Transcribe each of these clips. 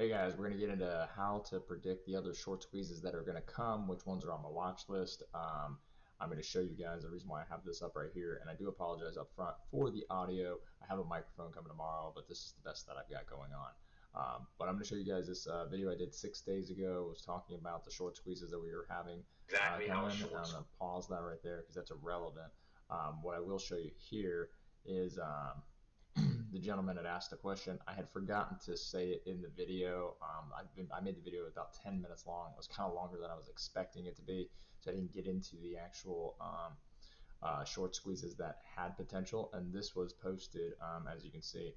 Hey guys, we're going to get into how to predict the other short squeezes that are going to come, which ones are on my watch list. I'm going to show you guys the reason why I have this up right here, and I do apologize up front for the audio. I have a microphone coming tomorrow, but this is the best that I've got going on. But I'm going to show you guys this video I did 6 days ago. It was talking about the short squeezes that we were having Exactly how coming. I'm shorts. going to pause that right there because that's irrelevant. What I will show you here is the gentleman had asked a question. I had forgotten to say it in the video. I made the video about 10 minutes long. It was kind of longer than I was expecting it to be, so I didn't get into the actual short squeezes that had potential. And this was posted, as you can see,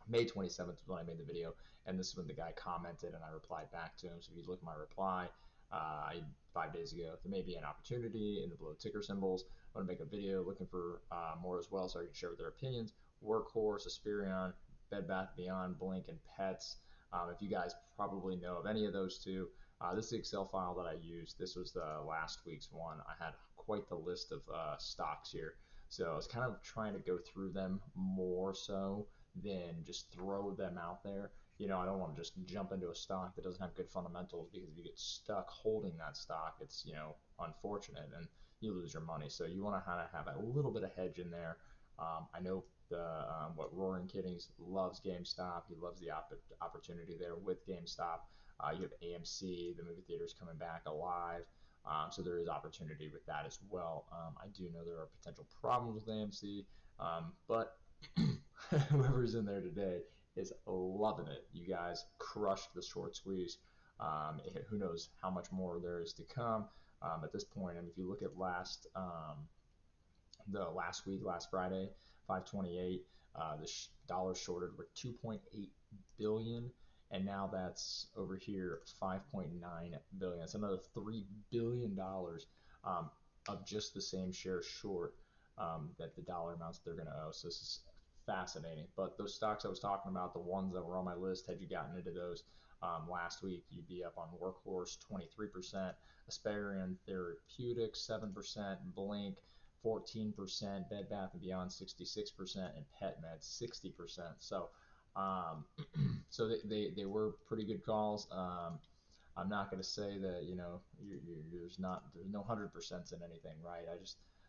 May 27th was when I made the video, and this is when the guy commented, and I replied back to him. So if you look at my reply, 5 days ago, there may be an opportunity in the below ticker symbols. I'm going to make a video looking for more as well, so I can share their opinions. Workhorse, Asperion, Bed Bath Beyond, Blink, and Pets. If you guys probably know of any of those two, this is the Excel file that I used. This was the last week's one. I had quite the list of stocks here, so I was kind of trying to go through them more so than just throw them out there. I don't want to just jump into a stock that doesn't have good fundamentals, because if you get stuck holding that stock, it's unfortunate and you lose your money. So you want to kind of have a little bit of hedge in there. I know what Roaring Kittings loves GameStop. He loves the opportunity there with GameStop. You have AMC, the movie theaters coming back alive. So there is opportunity with that as well. I do know there are potential problems with AMC, but whoever's in there today is loving it. You guys crushed the short squeeze. Who knows how much more there is to come at this point. And if you look at the last week, last Friday, 528, the dollar shorted were 2.8 billion, and now that's over here 5.9 billion. That's another $3 billion of just the same share short, that the dollar amounts they're going to owe. So this is fascinating. But those stocks I was talking about, the ones that were on my list, had you gotten into those last week, you'd be up on Workhorse 23%, Asparian Therapeutics 7%, Blink 14%, Bed Bath & Beyond 66%, and PetMed 60%. So they were pretty good calls. I'm not going to say that there's no 100% in anything, right?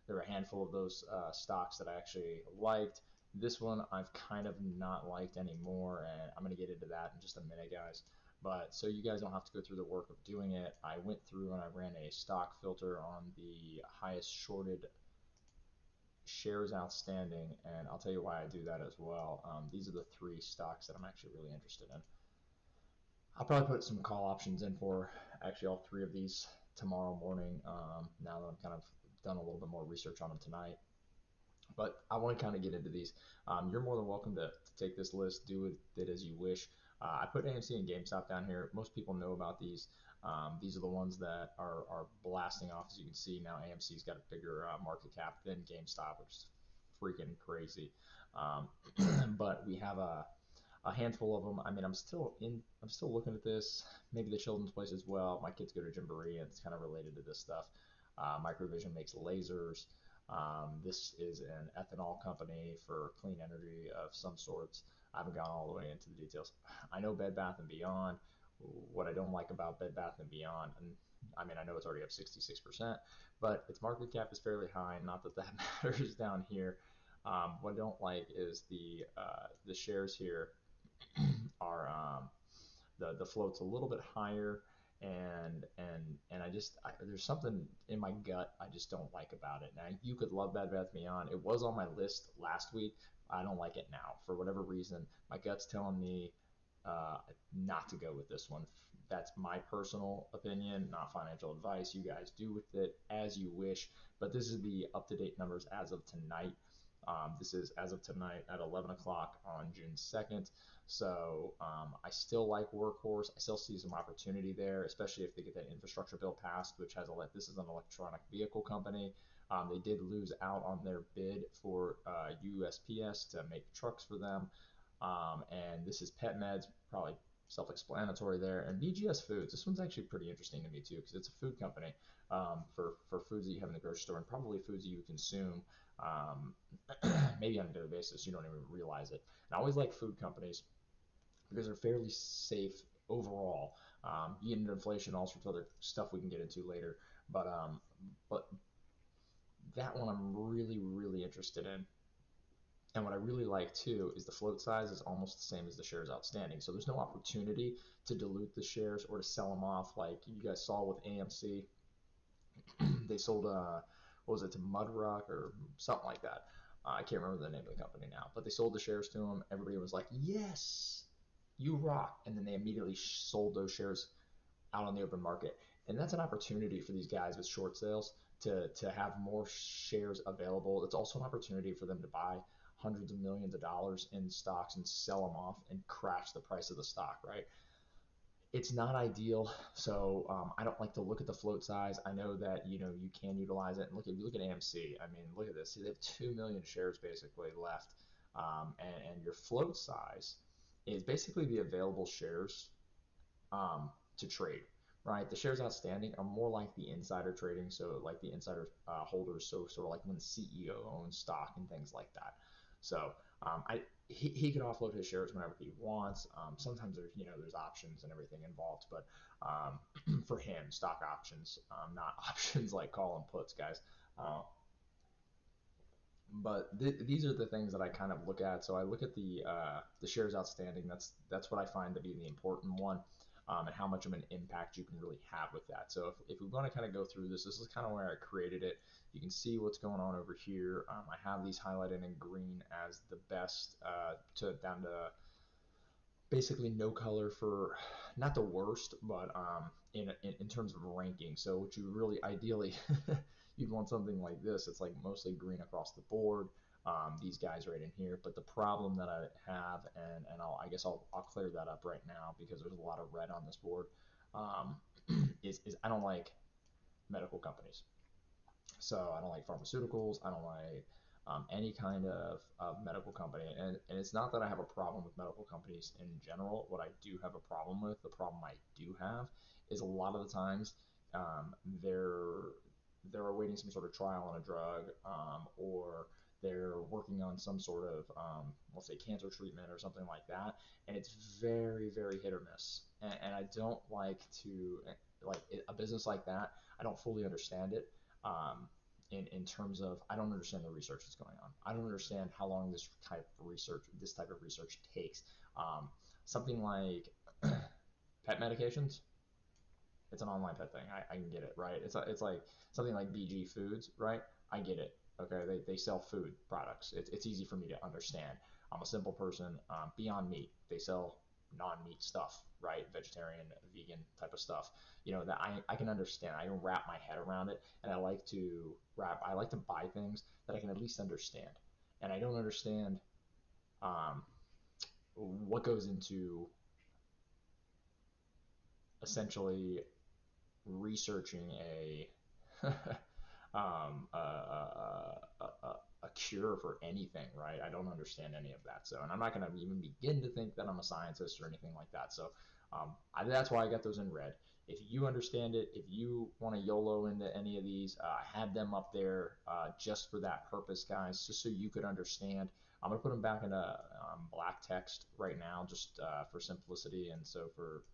There were a handful of those stocks that I actually liked. This one I've kind of not liked anymore, and I'm going to get into that in just a minute, guys. But so you guys don't have to go through the work of doing it, I went through and I ran a stock filter on the highest shorted shares outstanding, and I'll tell you why I do that as well. These are the three stocks that I'm actually really interested in. I'll probably put some call options in for actually all three of these tomorrow morning, now that I'm kind of done a little bit more research on them tonight. But I want to kind of get into these. You're more than welcome to take this list, do with it as you wish. I put AMC and GameStop down here. Most people know about these. These are the ones that are blasting off. As you can see now, AMC's got a bigger market cap than GameStop, which is freaking crazy. But we have a handful of them. I mean, I'm still looking at this. Maybe the Children's Place as well. My kids go to Gymboree, and it's kind of related to this stuff. Microvision makes lasers. This is an ethanol company for clean energy of some sorts. I haven't gone all the way into the details. I know Bed Bath & Beyond. What I don't like about Bed Bath & Beyond, and I mean, I know it's already up 66%, but its market cap is fairly high. Not that that matters down here. What I don't like is the shares here are the float's a little bit higher, and there's something in my gut I just don't like about it. Now, you could love Bed Bath Beyond. It was on my list last week. I don't like it now for whatever reason. My gut's telling me not to go with this one. That's my personal opinion, not financial advice. You guys do with it as you wish. But this is the up-to-date numbers as of tonight. This is as of tonight at 11 o'clock on June 2nd. So I still like Workhorse. I still see some opportunity there, especially if they get that infrastructure bill passed, which has this is an electronic vehicle company. They did lose out on their bid for USPS to make trucks for them. And this is PetMeds, probably self-explanatory there. And BGS Foods, this one's actually pretty interesting to me too, because it's a food company, for foods that you have in the grocery store, and probably foods that you consume maybe on a daily basis. You don't even realize it. And I always like food companies because they're fairly safe overall. You get into inflation, all sorts of other stuff we can get into later, but that one I'm really really interested in. And what I really like too is the float size is almost the same as the shares outstanding. So there's no opportunity to dilute the shares or to sell them off like you guys saw with AMC. They sold what was it, to Mudrock or something like that. I can't remember the name of the company now, but they sold the shares to them. Everybody was like, "Yes, you rock!" And then they immediately sold those shares out on the open market. And that's an opportunity for these guys with short sales to have more shares available. It's also an opportunity for them to buy hundreds of millions of dollars in stocks and sell them off and crash the price of the stock, right? It's not ideal, so I don't like to look at the float size. I know that you can utilize it. And look at AMC. I mean, look at this. They have 2 million shares basically left, and your float size is basically the available shares to trade, right? The shares outstanding are more like the insider trading, so like the insider holders, so sort of like when the CEO owns stock and things like that. So he can offload his shares whenever he wants. Sometimes there's options and everything involved, but for him, stock options, not options like call and puts, guys. Uh, but these are the things that I kind of look at. So I look at the shares outstanding. That's what I find to be the important one, and how much of an impact you can really have with that. So if we want to kind of go through this, this is kind of where I created it. You can see what's going on over here. I have these highlighted in green as the best, to down to basically no color for not the worst, but in terms of ranking. So what you really ideally you'd want something like this. It's like mostly green across the board. These guys right in here. But the problem that I have, and I guess I'll clear that up right now because there's a lot of red on this board. Um, is I don't like medical companies. So I don't like pharmaceuticals. I don't like any kind of medical company. And it's not that I have a problem with medical companies in general. What I do have a problem with, the problem I do have, is a lot of the times um, they're they're awaiting some sort of trial on a drug, or they're working on some sort of let's say cancer treatment or something like that, and it's very very hit or miss. And I don't like to like a business like that. I don't fully understand it. In terms of I don't understand the research that's going on. I don't understand how long this type of research takes. Um, Something like pet medications, it's an online pet thing. I can get it, right? It's like something like BG Foods, right? I get it. Okay, they sell food products. It's easy for me to understand. I'm a simple person. Beyond Meat, they sell non-meat stuff, right? Vegetarian, vegan type of stuff. That I can understand. I can wrap my head around it, and I like to buy things that I can at least understand. And I don't understand um, what goes into essentially researching a cure for anything, right? I don't understand any of that. So, and I'm not going to even begin to think that I'm a scientist or anything like that. So, that's why I got those in red. If you understand it, if you want to YOLO into any of these, I had them up there just for that purpose, guys, just so you could understand. I'm going to put them back into black text right now, just for simplicity and so for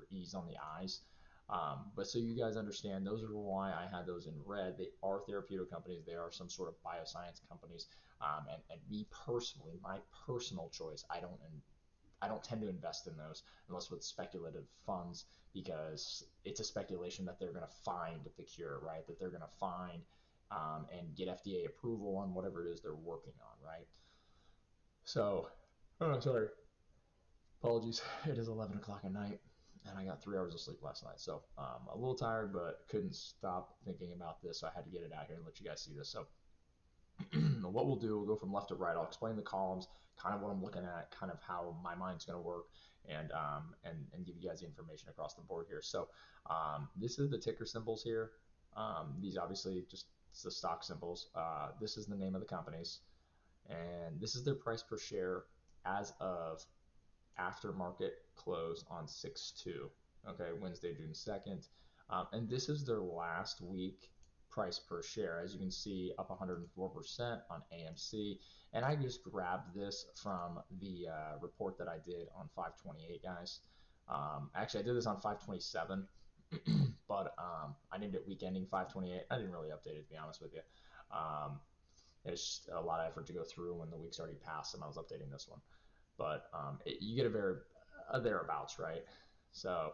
ease on the eyes. But so you guys understand, those are why I had those in red. They are therapeutic companies. They are some sort of bioscience companies. And me personally, my personal choice, I don't tend to invest in those unless with speculative funds because it's a speculation that they're going to find the cure, right? That they're going to find and get FDA approval on whatever it is they're working on, right? So, oh, sorry, apologies. It is 11 o'clock at night, and I got 3 hours of sleep last night. So a little tired, but couldn't stop thinking about this. So I had to get it out here and let you guys see this. So what we'll do, we'll go from left to right. I'll explain the columns, kind of what I'm looking at, kind of how my mind's going to work, and give you guys the information across the board here. So this is the ticker symbols here. These obviously just the stock symbols. This is the name of the companies, and this is their price per share as of after market close on 6/2. Okay, Wednesday, June 2nd. And this is their last week. price per share. As you can see, up 104% on AMC. And I just grabbed this from the report that I did on 528, guys. Actually, I did this on 527, but I named it week ending 528. I didn't really update it, to be honest with you. It's just a lot of effort to go through when the week's already passed and I was updating this one. But you get a thereabouts, right? So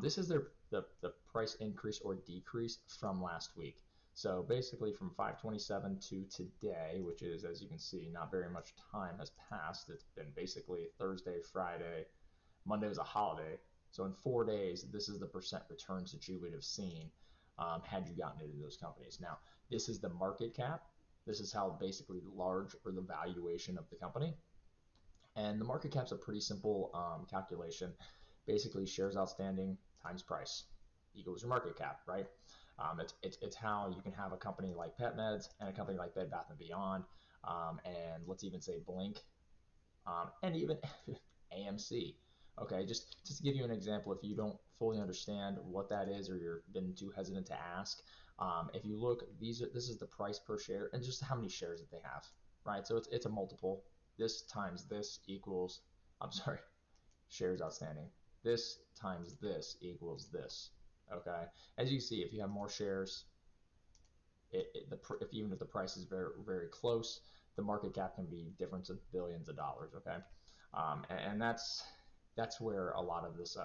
this is the price increase or decrease from last week. So basically from 527 to today, which is, as you can see, not very much time has passed. It's been basically Thursday, Friday, Monday was a holiday. So in 4 days, this is the percent returns that you would have seen had you gotten into those companies. Now, this is the market cap. This is how basically large or the valuation of the company. And the market cap's a pretty simple calculation. Basically, shares outstanding times price equals your market cap, right? It's how you can have a company like PetMeds and a company like Bed Bath & Beyond, and let's even say Blink, and even AMC. Okay, just to give you an example, if you don't fully understand what that is or you're been too hesitant to ask, if you look, this is the price per share and just how many shares that they have, right? So it's a multiple. This times this equals, I'm sorry, shares outstanding. This times this equals this. Okay, as you see, if you have more shares, if even if the price is very close, the market cap can be difference of billions of dollars. Okay, and that's where a lot of this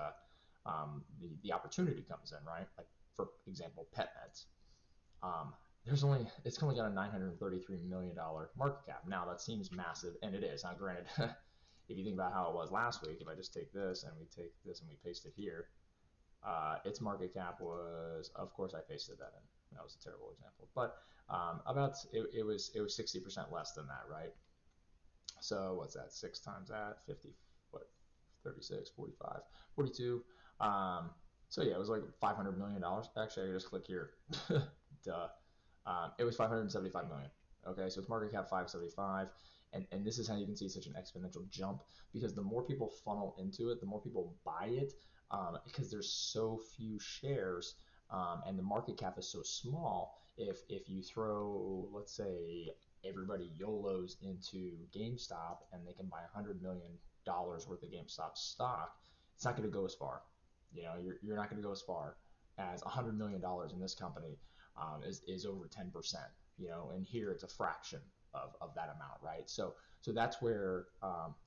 the opportunity comes in, right? Like for example, PetMeds. It's only got a $933 million market cap. Now that seems massive, and it is. Now, granted, if you think about how it was last week, if I just take this and we take this and we paste it here, its market cap was, of course, I pasted that in. That was a terrible example, but it was 60% less than that, right? So what's that? 6 times that, 50, what, 36, 45, 42. So yeah, it was like $500 million. Actually, I just click here. Duh. It was 575 million. Okay, so it's market cap 575, and this is how you can see such an exponential jump, because the more people funnel into it, the more people buy it, because there's so few shares, and the market cap is so small. If you throw, let's say, everybody YOLOs into GameStop and they can buy $100 million worth of GameStop stock, it's not going to go as far. You know, you're not going to go as far as $100 million in this company is over 10%, you know, and here it's a fraction of that amount, right? So that's where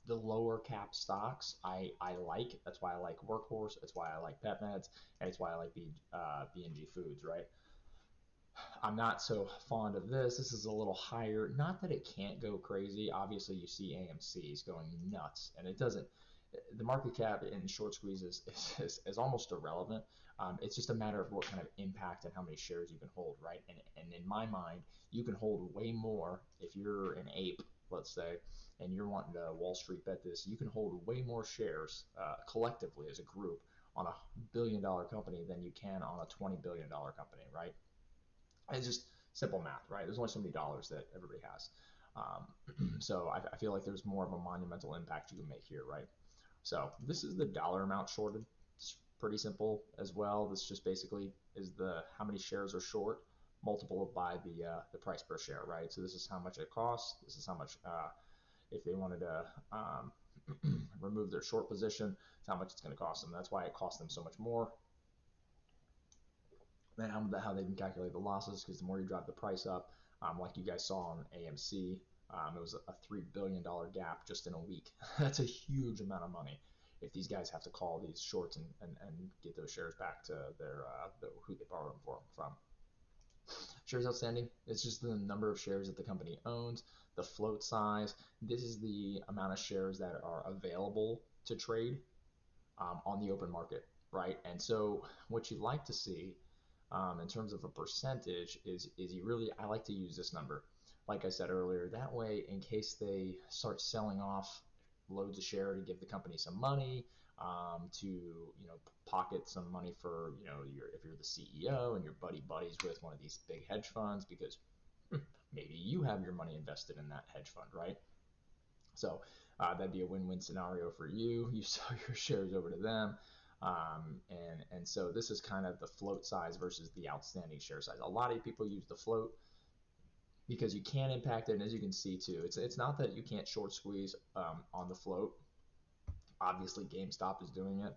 the lower cap stocks I like. That's why I like Workhorse. That's why I like PetMeds, and it's why I like B&G Foods, right? I'm not so fond of this. This is a little higher. Not that it can't go crazy. Obviously, you see AMC's going nuts, and it doesn't. The market cap in short squeeze is almost irrelevant. It's just a matter of what kind of impact and how many shares you can hold, right? And in my mind, you can hold way more if you're an ape, let's say, and you're wanting to Wall Street bet this. You can hold way more shares collectively as a group on a $1 billion company than you can on a $20 billion company, right? It's just simple math, right? There's only so many dollars that everybody has. So I feel like there's more of a monumental impact you can make here, right? So this is the dollar amount shorted. It's pretty simple as well. This just basically is the how many shares are short multiple by the price per share, right? So this is how much it costs. This is how much if they wanted to remove their short position, it's how much it's going to cost them. That's why it costs them so much more. Then how they can calculate the losses, because the more you drive the price up, like you guys saw on AMC, it was a $3 billion gap just in a week. That's a huge amount of money if these guys have to call these shorts and get those shares back to their who they borrowed them from. Shares outstanding, it's just the number of shares that the company owns, the float size. This is the amount of shares that are available to trade on the open market, right? And so what you'd like to see in terms of a percentage is I like to use this number. Like I said earlier, that way, in case they start selling off loads of share to give the company some money, to, you know, pocket some money for, you know, if you're the CEO and you're buddies with one of these big hedge funds, because maybe you have your money invested in that hedge fund, right? So that'd be a win-win scenario for you. You sell your shares over to them. And so this is kind of the float size versus the outstanding share size. A lot of people use the float because you can impact it, and as you can see too, it's not that you can't short squeeze on the float. Obviously, GameStop is doing it,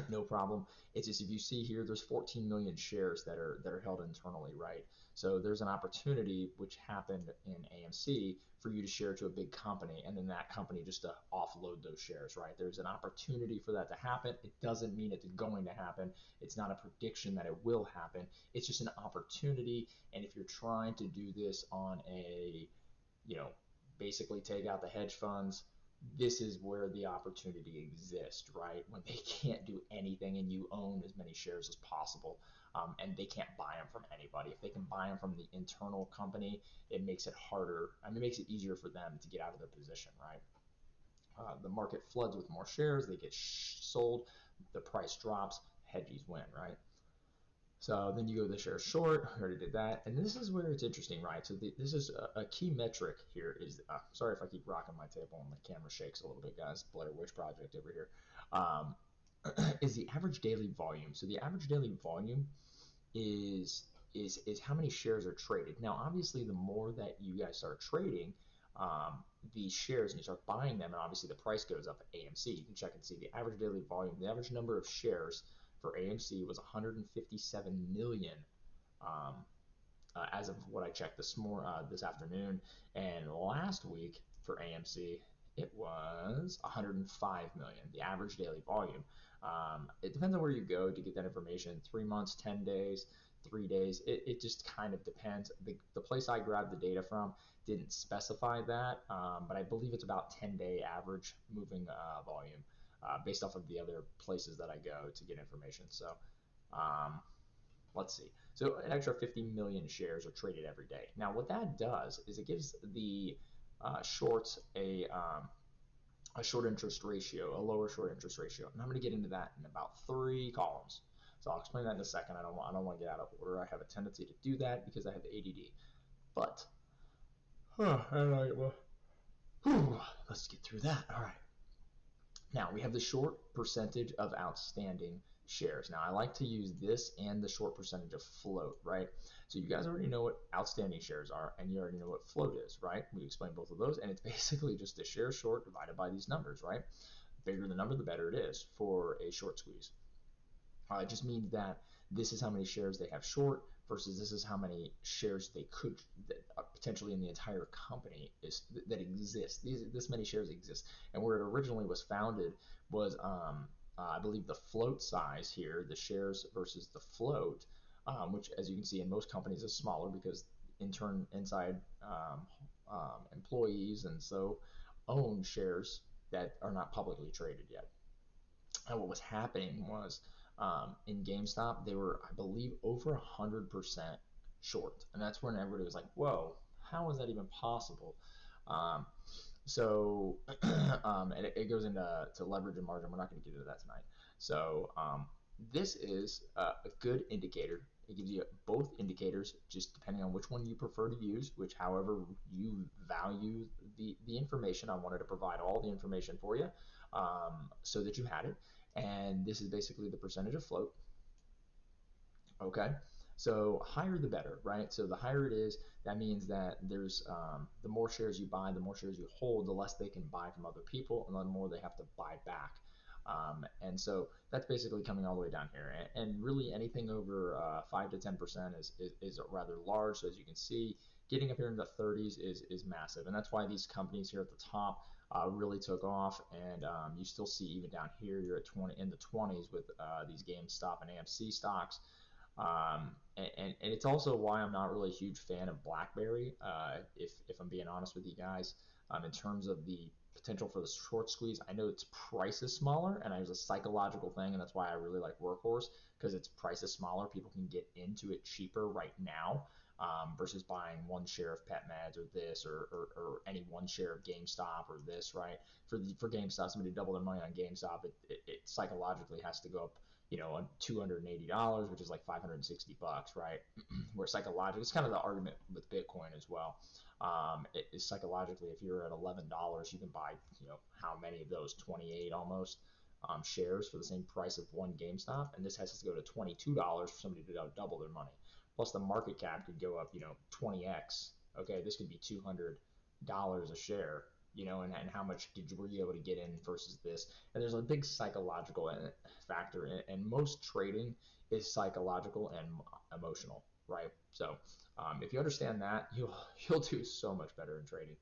no problem. It's just if you see here, there's 14 million shares that are held internally, right? So there's an opportunity which happened in AMC for you to share to a big company, and then that company just to offload those shares, right? There's an opportunity for that to happen. It doesn't mean it's going to happen. It's not a prediction that it will happen. It's just an opportunity. And if you're trying to do this on a, you know, basically take out the hedge funds, this is where the opportunity exists, right? When they can't do anything and you own as many shares as possible, and they can't buy them from anybody. If they can buy them from the internal company, it makes it harder. I mean, it makes it easier for them to get out of their position, right? The market floods with more shares, they get sold, the price drops, hedgies win, right? So then you go the share short. I already did that, and this is where it's interesting, right? So this is a key metric here. Is sorry if I keep rocking my table and the camera shakes a little bit, guys. Blair Witch Project over here. Um, is the average daily volume. So the average daily volume is is how many shares are traded. Now, obviously, the more that you guys start trading these shares and you start buying them, and obviously the price goes up at AMC. You can check and see the average daily volume. The average number of shares for AMC was 157 million um, as of what I checked this afternoon. And last week for AMC, it was 105 million, the average daily volume. It depends on where you go to get that information. 3 months, 10 days, 3 days. It just kind of depends. The place I grabbed the data from didn't specify that, but I believe it's about 10-day average moving volume based off of the other places that I go to get information. So um, let's see. So an extra 50 million shares are traded every day. Now, what that does is it gives the shorts a short interest ratio, a lower short interest ratio. And I'm going to get into that in about 3 columns. So I'll explain that in a second. I don't want to get out of order. I have a tendency to do that because I have ADD. But let's get through that. All right. Now we have the short percentage of outstanding shares. Now I like to use this and the short percentage of float, right? So you guys already know what outstanding shares are, and you already know what float is, right? We explained both of those, and it's basically just the share short divided by these numbers, right? The bigger the number, the better it is for a short squeeze. It just means that this is how many shares they have short versus this is how many shares they could potentially in the entire company that exists. This many shares exist, and where it originally was founded was I believe the float size here, the shares versus the float, which as you can see in most companies is smaller because inside employees and so own shares that are not publicly traded yet. And what was happening was in GameStop, they were, I believe, over 100% short. And that's when everybody was like, whoa, how is that even possible? Um, so and it goes into leverage and margin. We're not going to get into that tonight. So this is a good indicator. It gives you both indicators, just depending on which one you prefer to use, which however you value the information. I wanted to provide all the information for you so that you had it. And this is basically the percentage of float. Okay, so higher the better, right? So the higher it is, that means that there's the more shares you buy, the more shares you hold, the less they can buy from other people, and the more they have to buy back. And so that's basically coming all the way down here. And really anything over 5 to 10% is rather large. So as you can see, getting up here in the 30s is massive. And that's why these companies here at the top really took off. And you still see even down here, you're at 20 in the 20s with these GameStop and AMC stocks. And it's also why I'm not really a huge fan of BlackBerry, if I'm being honest with you guys, in terms of the potential for the short squeeze. I know its price is smaller, and it's a psychological thing, and that's why I really like Workhorse, because its price is smaller. People can get into it cheaper right now versus buying one share of PetMeds or this or any one share of GameStop or this, right? For GameStop, somebody double their money on GameStop, it psychologically has to go up on $280, which is like 560 bucks, right? Where psychologically, it's kind of the argument with Bitcoin as well. It is psychologically, if you're at $11, you can buy, how many of those? 28 almost. shares for the same price of one GameStop, and this has to go to $22 for somebody to double their money. Plus, the market cap could go up, 20x. Okay, this could be $200 a share, and how much were you able to get in versus this? And there's a big psychological factor, and most trading is psychological and emotional, right? So if you understand that, you'll do so much better in trading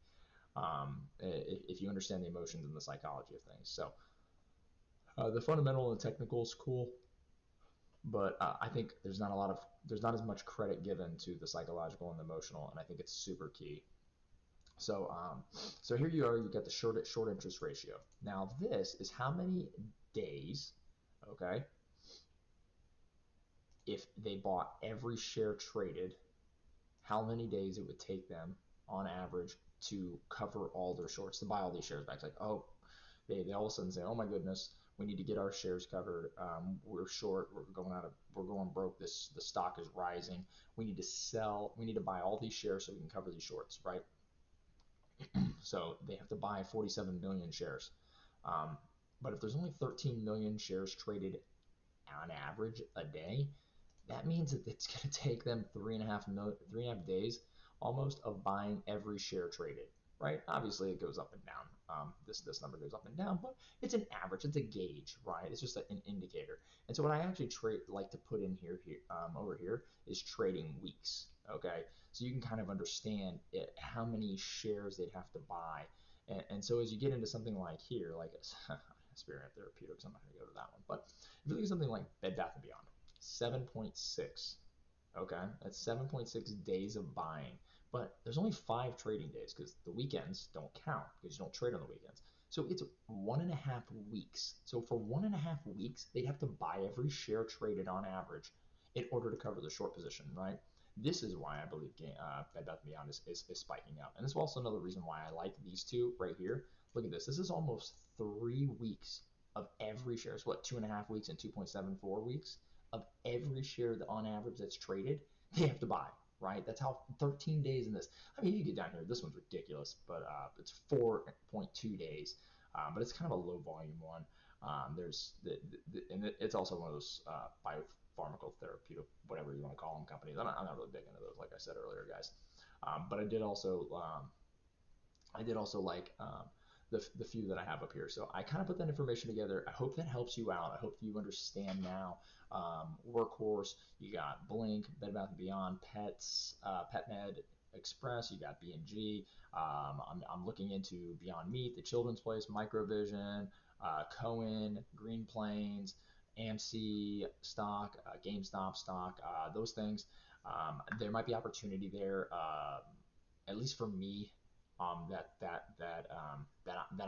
if you understand the emotions and the psychology of things. So the fundamental and technical is cool, but I think there's not as much credit given to the psychological and the emotional, and I think it's super key. So so here you are, you get the short interest ratio. Now this is how many days, okay, if they bought every share traded, how many days it would take them on average to cover all their shorts, to buy all these shares back. It's like, oh, they all of a sudden say, oh my goodness, we need to get our shares covered. We're short. We're going broke. The stock is rising. We need to sell. We need to buy all these shares so we can cover these shorts, right? So they have to buy 47 million shares. But if there's only 13 million shares traded on average a day, that means that it's going to take them 3.5 days almost of buying every share traded, right? Obviously, it goes up and down. This number goes up and down, but it's an average. It's a gauge, right? It's just an indicator. And so what I actually like to put in over here is trading weeks. Okay, so you can kind of understand how many shares they'd have to buy. And so as you get into something like here, like Spearmint Therapeutics, I'm not going to go to that one, but if you look at something like Bed Bath & Beyond, 7.6. Okay, that's 7.6 days of buying. But there's only 5 trading days because the weekends don't count because you don't trade on the weekends. So it's 1.5 weeks. So for 1.5 weeks, they'd have to buy every share traded on average in order to cover the short position, right? This is why I believe Bed Bath & Beyond is spiking up. And this is also another reason why I like these two right here. Look at this. This is almost 3 weeks of every share. It's what, 2.5 weeks and 2.74 weeks of every share that on average that's traded, they have to buy, right? That's how 13 days in this. I mean, you get down here, this one's ridiculous, but it's 4.2 days, but it's kind of a low volume one. There's and it's also one of those biopharmaceutical, whatever you want to call them, companies. I'm not really big into those, like I said earlier, guys. But I did also like the few that I have up here. So I kind of put that information together. I hope that helps you out. I hope you understand now. Workhorse, you got Blink, Bed Bath & Beyond, Pets, PetMed Express, you got B&G. I'm looking into Beyond Meat, The Children's Place, Microvision, Cohen, Green Plains, AMC stock, GameStop stock, those things. There might be opportunity there, at least for me, that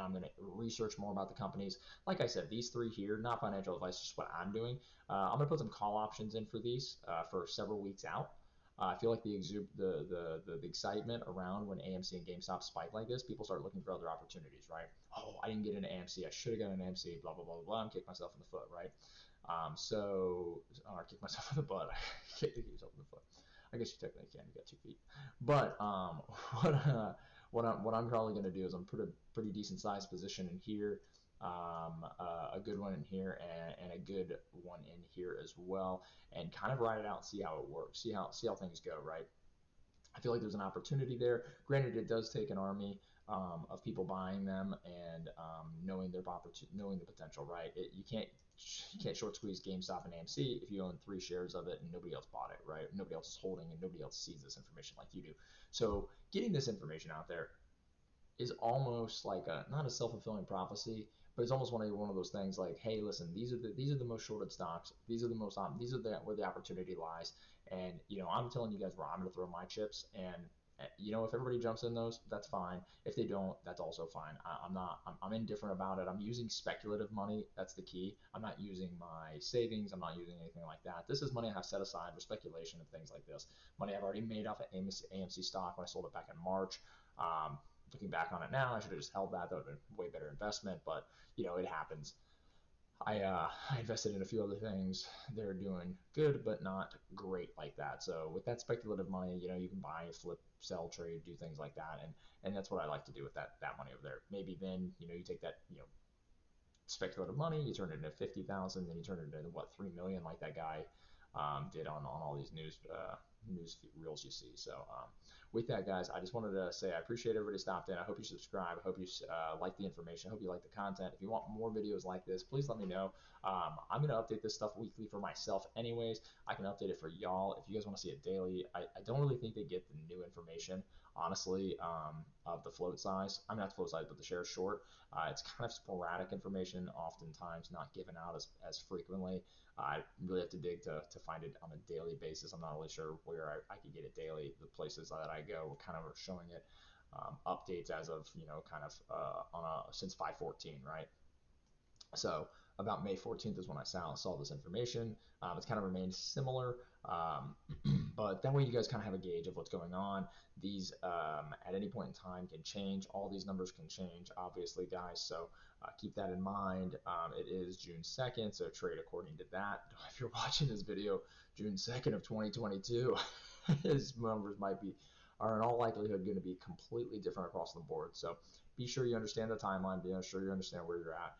I'm going to research more about the companies. Like I said, these three here, not financial advice, just what I'm doing. I'm going to put some call options in for these for several weeks out. I feel like the excitement around when AMC and GameStop spike like this, people start looking for other opportunities, right? Oh, I didn't get into AMC. I should have got an AMC. Blah blah blah blah. I'm kicking myself in the foot, right? Or kick myself in the butt. I can't kick yourself in the foot. I guess you technically can. You got 2 feet. But what I'm probably going to do is I'm put a pretty decent sized position in here, a good one in here, and a good one in here as well, and kind of ride it out and see how it works, see how things go, right? I feel like there's an opportunity there. Granted, it does take an army of people buying them and knowing knowing the potential, right? You can't short squeeze GameStop and AMC if you own 3 shares of it and nobody else bought it, right? Nobody else is holding and nobody else sees this information like you do. So getting this information out there is almost like not a self-fulfilling prophecy, but it's almost one of those things like, hey, listen, these are the most shorted stocks. These are where the opportunity lies. And I'm telling you guys where I'm going to throw my chips. And if everybody jumps in those, that's fine. If they don't, that's also fine. I'm indifferent about it. I'm using speculative money. That's the key. I'm not using my savings. I'm not using anything like that. This is money I have set aside for speculation and things like this. Money I've already made off of AMC stock when I sold it back in March. Looking back on it now, I should have just held that. That would have been a way better investment, but it happens. I invested in a few other things. They're doing good, but not great like that. So with that speculative money, you can buy, flip, sell, trade, do things like that, and that's what I like to do with that money over there. Maybe then you take that speculative money. You turn it into 50,000, then you turn it into what, 3 million, like that guy did on all these news reels you see. So with that, guys, I just wanted to say I appreciate everybody stopped in. I hope you subscribe. I hope you like the information. I hope you like the content. If you want more videos like this, please let me know. I'm going to update this stuff weekly for myself anyways. I can update it for y'all. If you guys want to see it daily, I don't really think they get the new information, honestly, of the float size. I'm not the float size, but the share short. It's kind of sporadic information, oftentimes not given out as frequently. I really have to dig to find it on a daily basis. I'm not really sure where I could get it daily. The places that I go kind of are showing it updates as of, kind of since 5/14, right? So about May 14th is when I saw this information. It's kind of remained similar, but that way you guys kind of have a gauge of what's going on. These at any point in time can change. All these numbers can change, obviously, guys. So keep that in mind. It is June 2nd, so trade according to that. If you're watching this video June 2nd of 2022, his numbers are in all likelihood going to be completely different across the board. So be sure you understand the timeline. Be sure you understand where you're at.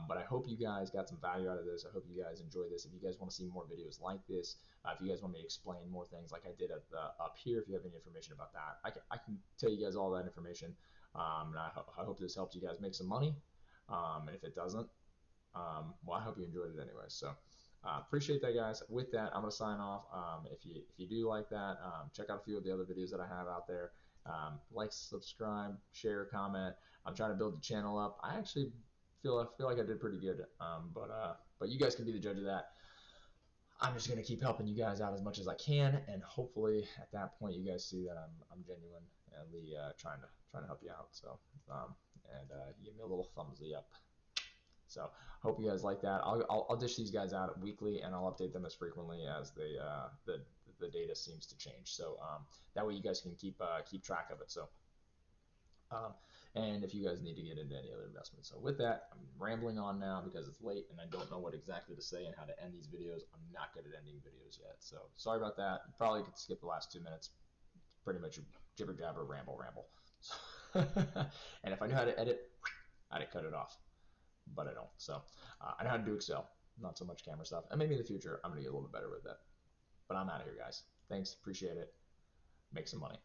But I hope you guys got some value out of this. I hope you guys enjoy this. If you guys want to see more videos like this, if you guys want me to explain more things like I did up here, if you have any information about that, I can tell you guys all that information. And I hope this helps you guys make some money. And if it doesn't, well, I hope you enjoyed it anyway. So appreciate that, guys. With that, I'm going to sign off. If you do like that, check out a few of the other videos that I have out there. Like, subscribe, share, comment. I'm trying to build the channel up. I actually feel like I did pretty good. But you guys can be the judge of that. I'm just gonna keep helping you guys out as much as I can, and hopefully at that point you guys see that I'm genuinely trying to help you out. So give me a little thumbs up. So hope you guys like that. I'll dish these guys out weekly, and I'll update them as frequently as the data seems to change. So that way you guys can keep track of it. So. And if you guys need to get into any other investments. So with that, I'm rambling on now because it's late and I don't know what exactly to say and how to end these videos. I'm not good at ending videos yet. So sorry about that. You probably could skip the last 2 minutes. Pretty much jibber jabber, ramble. So and if I knew how to edit, I'd cut it off. But I don't. So I know how to do Excel, not so much camera stuff. And maybe in the future, I'm going to get a little bit better with that. But I'm out of here, guys. Thanks. Appreciate it. Make some money.